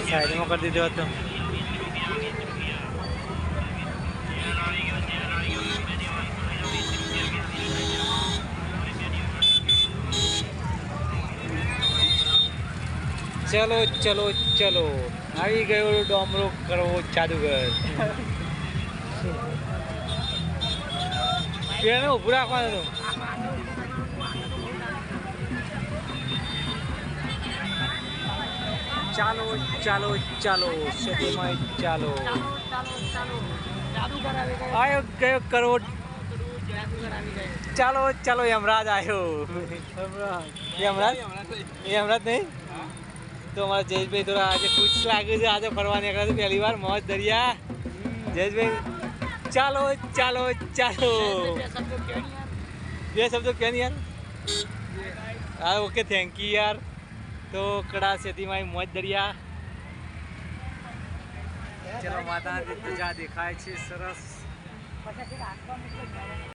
side में कर दीजिए तो चलो चलो चलो આવી ગયો ડોમરો કરવો જાદુગર એને ઉભું રાખવાનું ચાલો ચાલો ચાલો સિટીમાં ચાલો આવ્યો ગયો કરોડ ચાલો ચાલો યમરાજ આવ્યો યમરાજ યમરાજ નહીં તો हमारा जयेश थोड़ा आज कुछ लागे से आज फरवा निकला तो पहली बार मौज दरिया जयेश भाई चलो चलो चलो ये सब तो क्या नहीं यार हाँ ओके थैंक यू यार तो कड़ा सेती में मौज दरिया चलो माता जा देखाय છે સરસ